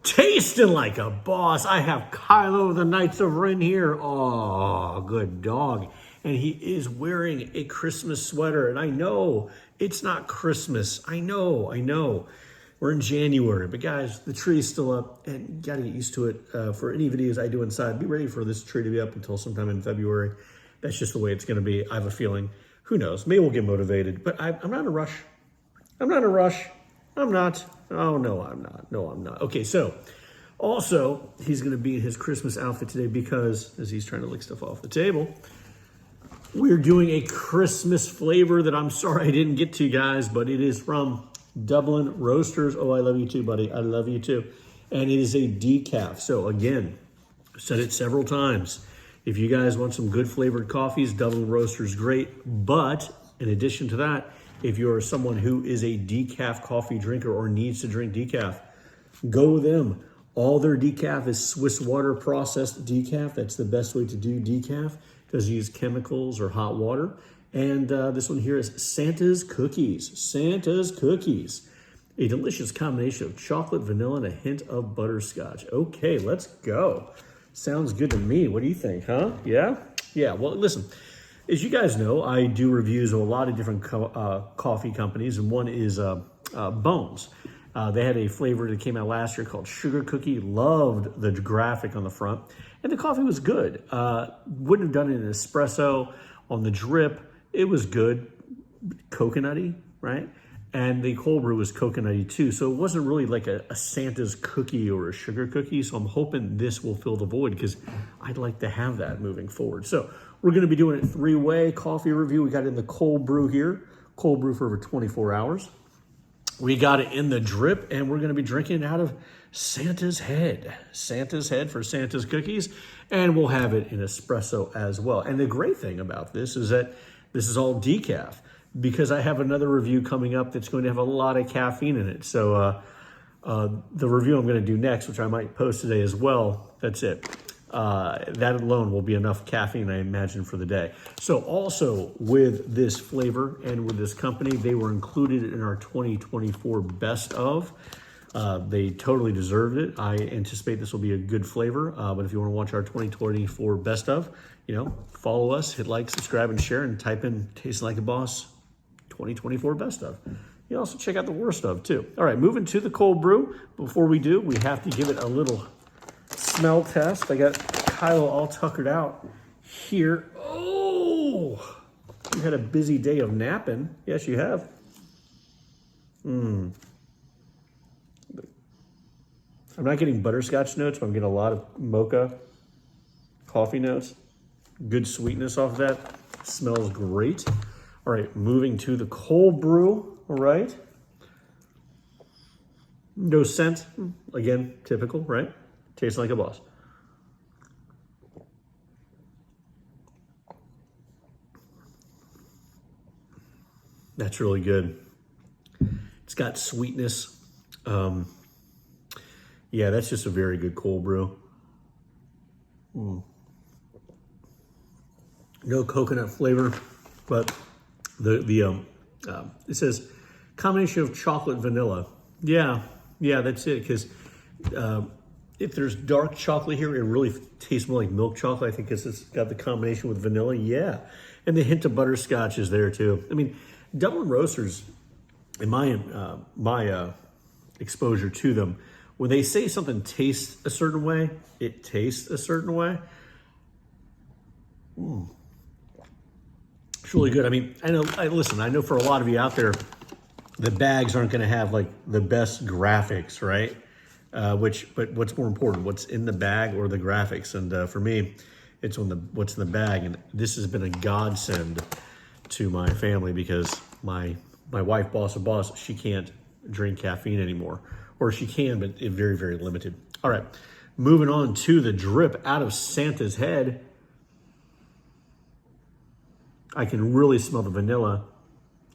Tasting like a boss. I have Kylo, the Knights of Ren here. Oh, good dog. And he is wearing a Christmas sweater. And I know it's not Christmas. I know. We're in January. But guys, the tree is still up and you got to get used to it. For any videos I do inside, be ready for this tree to be up until sometime in February. That's just the way it's going to be. I have a feeling. Who knows? Maybe we'll get motivated. But I'm not in a rush. I'm not in a rush. I'm not. Oh, no, I'm not. No, I'm not. Okay, so also, he's going to be in his Christmas outfit today because, as he's trying to lick stuff off the table, we're doing a Christmas flavor that I'm sorry I didn't get to, guys, but it is from Dublin Roasters. Oh, I love you too, buddy. I love you too. And it is a decaf. So again, I've said it several times. If you guys want some good flavored coffees, Dublin Roasters great. But in addition to that, if you're someone who is a decaf coffee drinker or needs to drink decaf, go with them. All their decaf is Swiss water processed decaf. That's the best way to do decaf. Doesn't use chemicals or hot water. And this one here is Santa's Cookies. Santa's Cookies. A delicious combination of chocolate, vanilla, and a hint of butterscotch. Okay, let's go. Sounds good to me. What do you think, huh? Yeah? Yeah, well, listen. As you guys know, I do reviews of a lot of different coffee companies, and one is Bones. They had a flavor that came out last year called Sugar Cookie. Loved the graphic on the front, and the coffee was good. Wouldn't have done it in espresso on the drip. It was good, coconutty, right? And the cold brew was coconutty too, so it wasn't really like a Santa's cookie or a sugar cookie. So I'm hoping this will fill the void because I'd like to have that moving forward. So we're going to be doing it three-way coffee review. We got it in the cold brew here, cold brew for over 24 hours. We got it in the drip, and we're going to be drinking it out of Santa's head. Santa's head for Santa's cookies, and we'll have it in espresso as well. And the great thing about this is that this is all decaf, because I have another review coming up that's going to have a lot of caffeine in it. So the review I'm going to do next, which I might post today as well, that's it. That alone will be enough caffeine, I imagine, for the day. So also with this flavor and with this company, they were included in our 2024 best of. They totally deserved it. I anticipate this will be a good flavor. But if you want to watch our 2024 best of, follow us, hit like, subscribe, and share, and type in Tasting Like a Boss 2024 best of. You can also check out the worst of too. All right, moving to the cold brew. Before we do, we have to give it a little smell test. I got Kylo all tuckered out here. Oh, you had a busy day of napping. Yes, you have. I'm not getting butterscotch notes, but I'm getting a lot of mocha coffee notes. Good sweetness off of that. Smells great. All right, moving to the cold brew. All right. No scent. Again, typical, right? Tastes like a boss. That's really good. It's got sweetness. Yeah, that's just a very good cold brew. No coconut flavor, but it says combination of chocolate vanilla. Yeah, that's it. Because if there's dark chocolate here, it really tastes more like milk chocolate. I think because it's got the combination with vanilla. Yeah, and the hint of butterscotch is there too. I mean, Dublin Roasters, in my exposure to them, when they say something tastes a certain way, it tastes a certain way. It's really good. I mean, I know for a lot of you out there, the bags aren't going to have like the best graphics, right? But what's more important, what's in the bag or the graphics? And for me, it's what's in the bag. And this has been a godsend to my family because my wife, boss of boss, she can't drink caffeine anymore. Or she can, but it's very, very limited. All right, moving on to the drip out of Santa's head. I can really smell the vanilla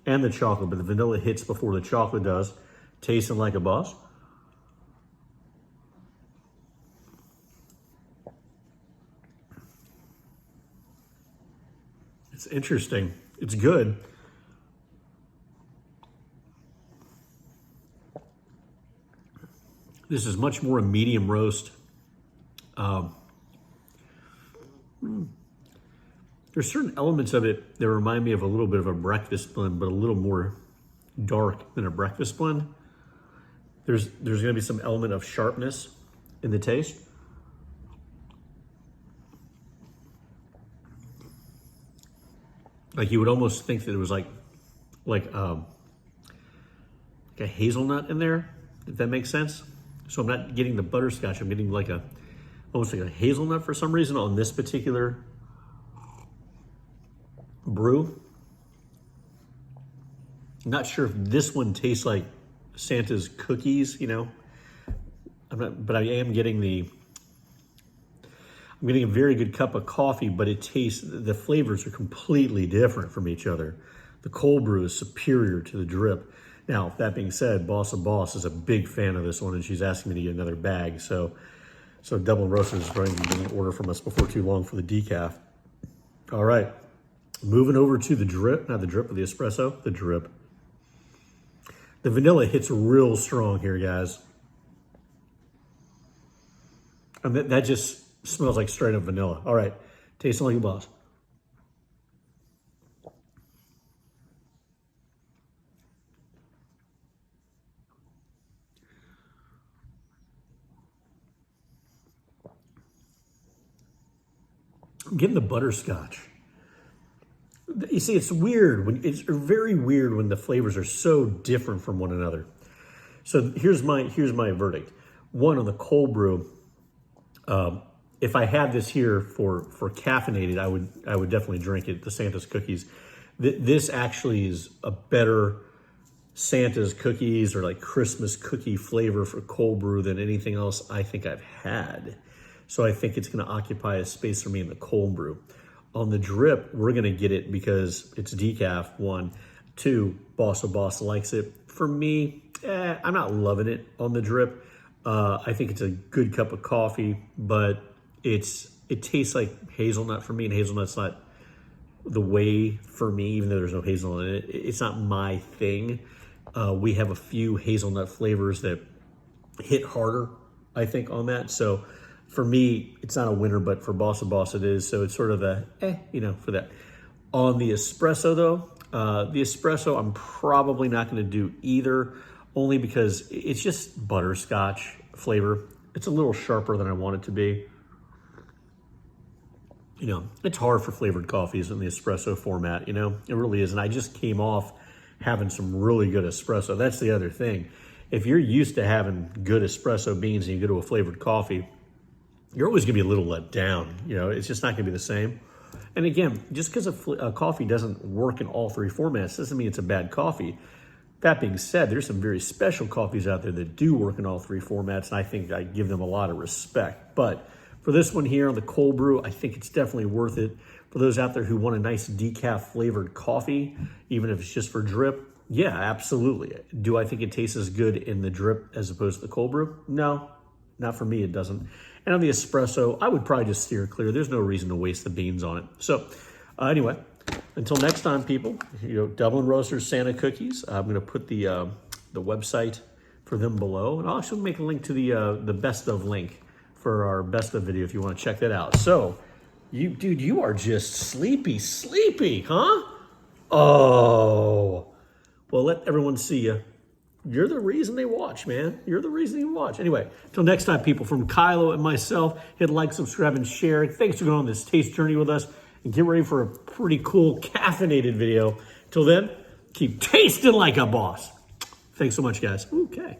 and the chocolate, but the vanilla hits before the chocolate does. Tasting like a boss. It's interesting. It's good. This is much more a medium roast. There's certain elements of it that remind me of a little bit of a breakfast blend, but a little more dark than a breakfast blend. There's going to be some element of sharpness in the taste. Like you would almost think that it was like a hazelnut in there, if that makes sense. So I'm not getting the butterscotch. I'm getting like almost like a hazelnut for some reason on this particular brew. I'm not sure if this one tastes like Santa's cookies, you know. But I am getting I'm getting a very good cup of coffee, but the flavors are completely different from each other. The cold brew is superior to the drip. Now, that being said, Boss of Boss is a big fan of this one, and she's asking me to get another bag. So Dublin Roasters is going to be getting an order from us before too long for the decaf. All right, moving over to the drip, not the drip, but the espresso, the drip. The vanilla hits real strong here, guys. And that just smells like straight up vanilla. All right, tasting like a boss. I'm getting the butterscotch. You see, it's weird. It's very weird when the flavors are so different from one another. So here's my verdict. One, on the cold brew, if I had this here for caffeinated, I would definitely drink it. The Santa's cookies. This actually is a better Santa's cookies or like Christmas cookie flavor for cold brew than anything else I think I've had. So I think it's going to occupy a space for me in the cold brew. On the drip, we're going to get it because it's decaf, 1. 2, Boss of Boss likes it. For me, I'm not loving it on the drip. I think it's a good cup of coffee, but it tastes like hazelnut for me, and hazelnut's not the way for me, even though there's no hazelnut in it. It's not my thing. We have a few hazelnut flavors that hit harder, I think, on that. So for me, it's not a winner, but for Boss of Boss it is. So it's sort of a, for that. On the espresso though, the espresso I'm probably not going to do either, only because it's just butterscotch flavor. It's a little sharper than I want it to be. You know, it's hard for flavored coffees in the espresso format, you know, it really is. And I just came off having some really good espresso. That's the other thing. If you're used to having good espresso beans and you go to a flavored coffee, you're always gonna be a little let down. You know, it's just not gonna be the same. And again, just because a coffee doesn't work in all three formats doesn't mean it's a bad coffee. That being said, there's some very special coffees out there that do work in all three formats, and I think I give them a lot of respect. But for this one here on the cold brew, I think it's definitely worth it. For those out there who want a nice decaf flavored coffee, even if it's just for drip, yeah, absolutely. Do I think it tastes as good in the drip as opposed to the cold brew? No, not for me, it doesn't. And on the espresso, I would probably just steer clear. There's no reason to waste the beans on it. So anyway, until next time, people, Dublin Roasters Santa Cookies. I'm going to put the website for them below. And I'll actually make a link to the best of link for our best of video if you want to check that out. So, dude, you are just sleepy, huh? Oh, well, let everyone see you. You're the reason they watch, man. You're the reason you watch. Anyway, until next time, people, from Kylo and myself, hit like, subscribe, and share. Thanks for going on this taste journey with us. And get ready for a pretty cool caffeinated video. Till then, keep tasting like a boss. Thanks so much, guys. Okay.